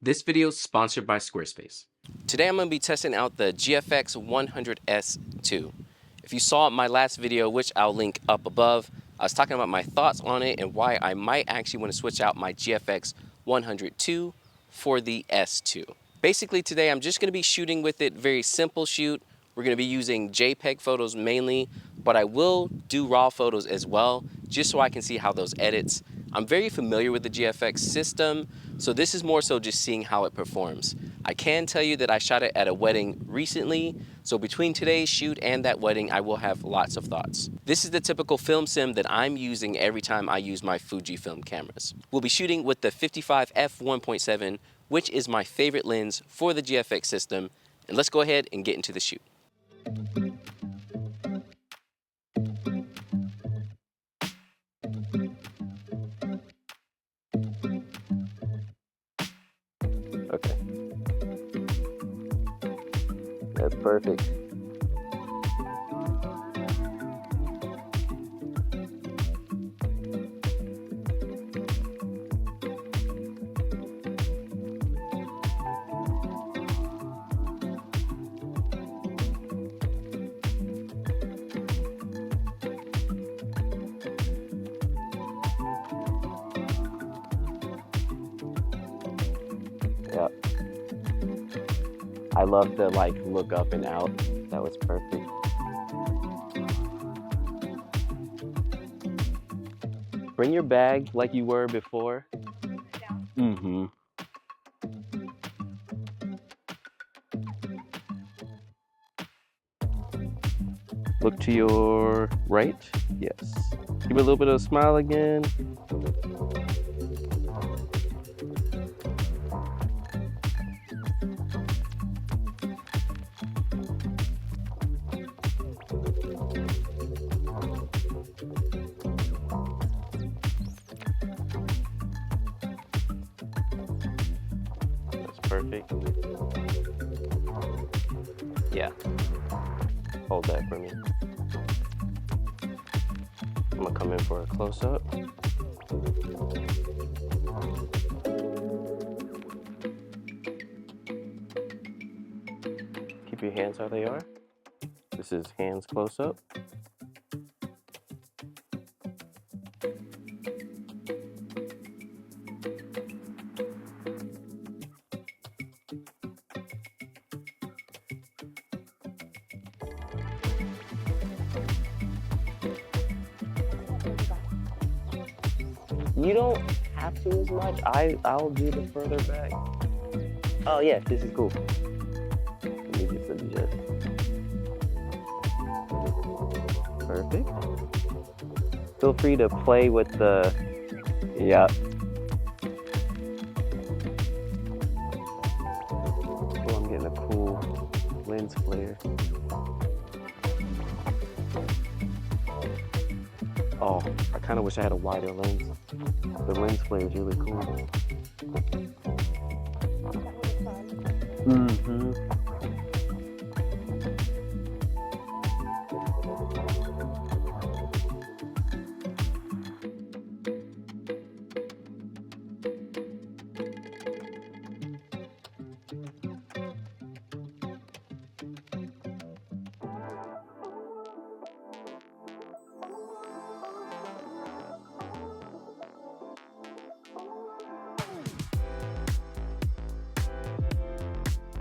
This video is sponsored by Squarespace. Today I'm going to be testing out the GFX 100S2. If you saw my last video, which I'll link up above, I was talking about my thoughts on it and why I might actually want to switch out my GFX 102 for the S2. Basically today I'm just going to be shooting with it, very simple shoot. We're going to be using JPEG photos mainly, but I will do RAW photos as well, just so I can see how those edits. I'm very familiar with the GFX system, so this is more so just seeing how it performs. I can tell you that I shot it at a wedding recently, so between today's shoot and that wedding, I will have lots of thoughts. This is the typical film sim that I'm using every time I use my Fujifilm cameras. We'll be shooting with the 55 f1.7, which is my favorite lens for the GFX system, and let's go ahead and get into the shoot. Okay. That's perfect. Yep. I love the look up and out. That was perfect. Bring your bag like you were before. Mm-hmm. Look to your right. Yes. Give it a little bit of a smile again. That's perfect. Yeah. Hold that for me. I'm gonna come in for a close-up. Keep your hands how they are. This is hands close-up. You don't have to as much. I'll do the further back. Oh yeah, this is cool. Let me just adjust. Perfect. Feel free to play with the, yeah. Oh, I'm getting a cool lens flare. Oh, I kind of wish I had a wider lens. The lens flare is really cool. Mm-hmm.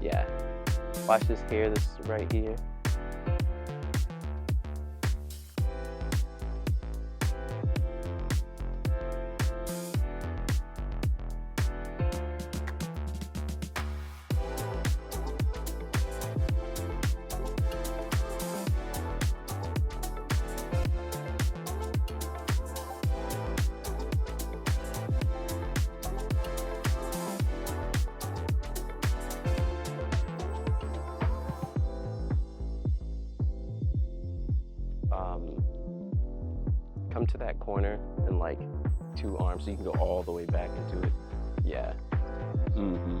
Yeah. Watch this here, this is right here. Come to that corner and like 2 arms so you can go all the way back into it. Yeah. Mm-hmm.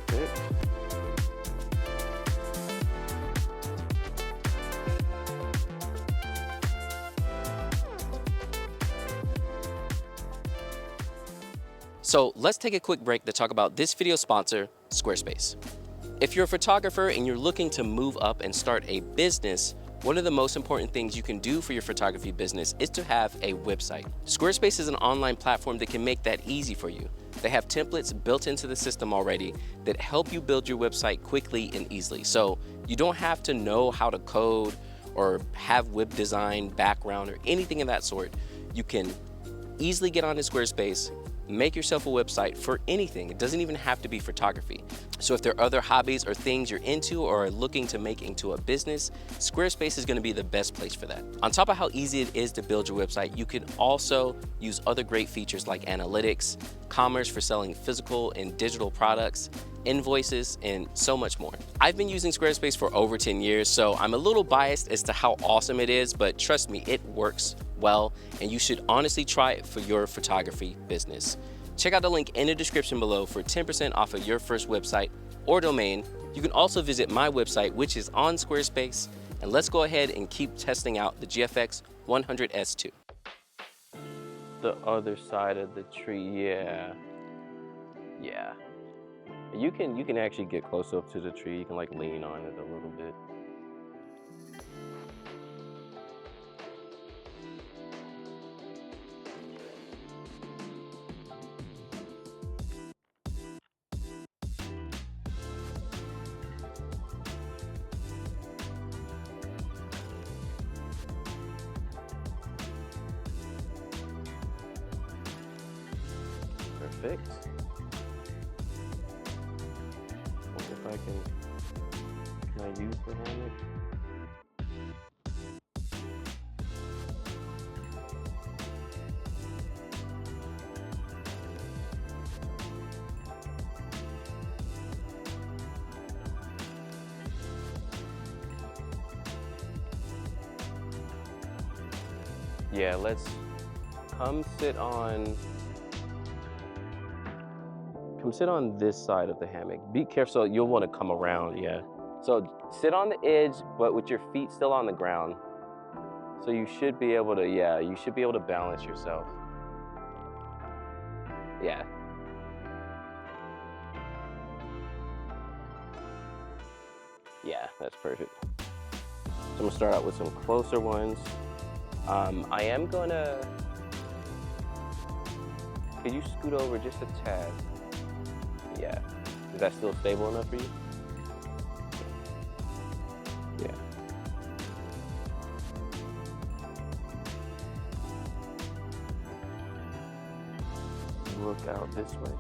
Perfect. So let's take a quick break to talk about this video sponsor, Squarespace. If you're a photographer and you're looking to move up and start a business, one of the most important things you can do for your photography business is to have a website. Squarespace is an online platform that can make that easy for you. They have templates built into the system already that help you build your website quickly and easily. So you don't have to know how to code or have web design background or anything of that sort. You can easily get onto Squarespace, make yourself a website for anything. It doesn't even have to be photography. So if there are other hobbies or things you're into or are looking to make into a business, Squarespace is going to be the best place for that. On top of how easy it is to build your website, you can also use other great features like analytics, commerce for selling physical and digital products, invoices, and so much more. I've been using Squarespace for over 10 years, so I'm a little biased as to how awesome it is, but trust me, it works well, and you should honestly try it for your photography business. Check out the link in the description below for 10% off of your first website or domain. You can also visit my website, which is on Squarespace, and let's go ahead and keep testing out the GFX 100S2. The other side of the tree, yeah. You can actually get close up to the tree. You can like lean on it a little bit. Perfect. Wonder if I can I use the hammock? Yeah, let's come sit on this side of the hammock. Be careful, you'll want to come around, yeah. So sit on the edge, but with your feet still on the ground. So you should be able to, yeah, you should be able to balance yourself. Yeah. Yeah, that's perfect. So I'm gonna start out with some closer ones. I am gonna, could you scoot over just a tad? Yeah. Is that still stable enough for you? Yeah. Look out this way.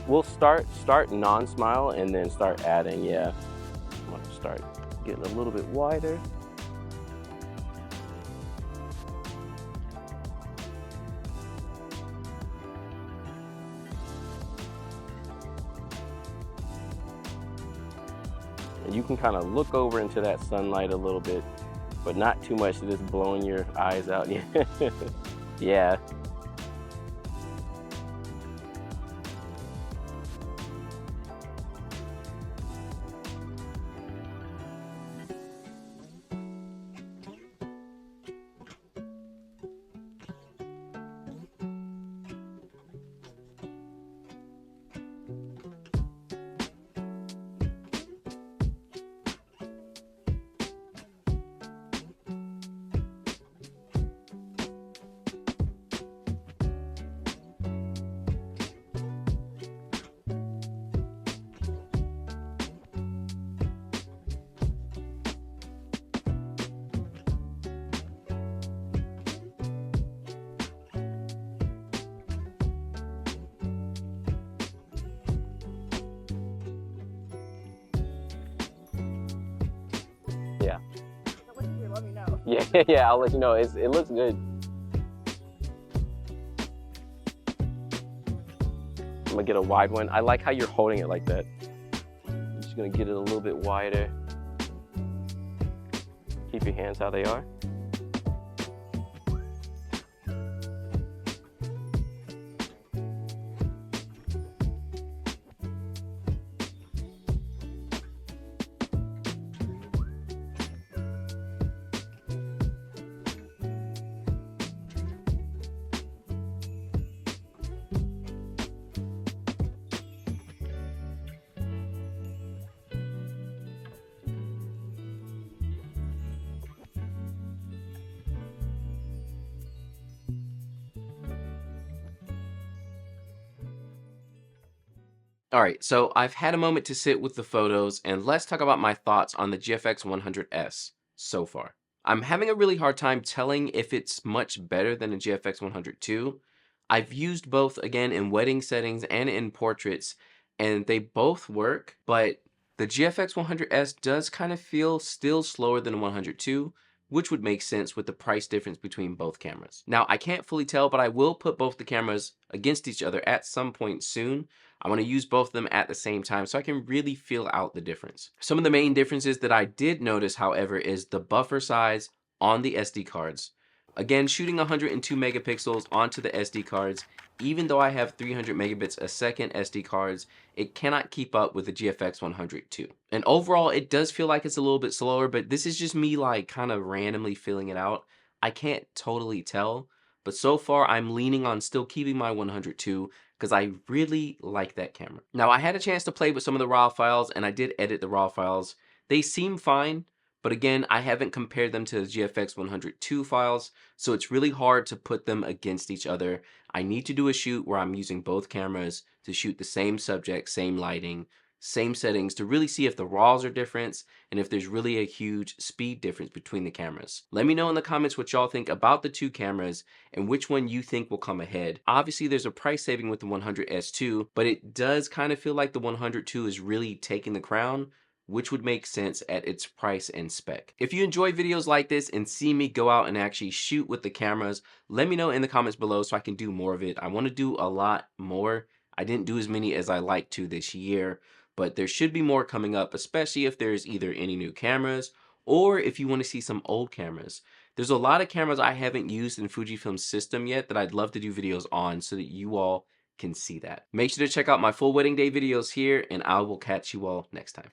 We'll start non-smile and then start adding, yeah. I'm gonna start getting a little bit wider. And you can kind of look over into that sunlight a little bit, but not too much that it's blowing your eyes out. Yeah. Yeah. Let me know. Yeah, I'll let you know. It looks good. I'm gonna get a wide one. I like how you're holding it like that. I'm just gonna get it a little bit wider. Keep your hands how they are. All right, so I've had a moment to sit with the photos, and let's talk about my thoughts on the GFX 100S so far. I'm having a really hard time telling if it's much better than the GFX 102. I've used both again in wedding settings and in portraits, and they both work, but the GFX 100S does kind of feel still slower than the 102, which would make sense with the price difference between both cameras. Now, I can't fully tell, but I will put both the cameras against each other at some point soon. I want to use both of them at the same time so I can really feel out the difference. Some of the main differences that I did notice, however, is the buffer size on the SD cards. Again, shooting 102 megapixels onto the SD cards, even though I have 300 megabits a second SD cards, it cannot keep up with the GFX 102. And overall, it does feel like it's a little bit slower, but this is just me like kind of randomly feeling it out. I can't totally tell, but so far I'm leaning on still keeping my 102 because I really like that camera. Now, I had a chance to play with some of the RAW files, and I did edit the RAW files. They seem fine, but again, I haven't compared them to the GFX 102 files, so it's really hard to put them against each other. I need to do a shoot where I'm using both cameras to shoot the same subject, same lighting, same settings to really see if the RAWs are different and if there's really a huge speed difference between the cameras. Let me know in the comments what y'all think about the two cameras and which one you think will come ahead. Obviously, there's a price saving with the 100S2, but it does kind of feel like the 102 is really taking the crown, which would make sense at its price and spec. If you enjoy videos like this and see me go out and actually shoot with the cameras, let me know in the comments below so I can do more of it. I want to do a lot more. I didn't do as many as I like to this year, but there should be more coming up, especially if there's either any new cameras or if you want to see some old cameras. There's a lot of cameras I haven't used in Fujifilm's system yet that I'd love to do videos on so that you all can see that. Make sure to check out my full wedding day videos here, and I will catch you all next time.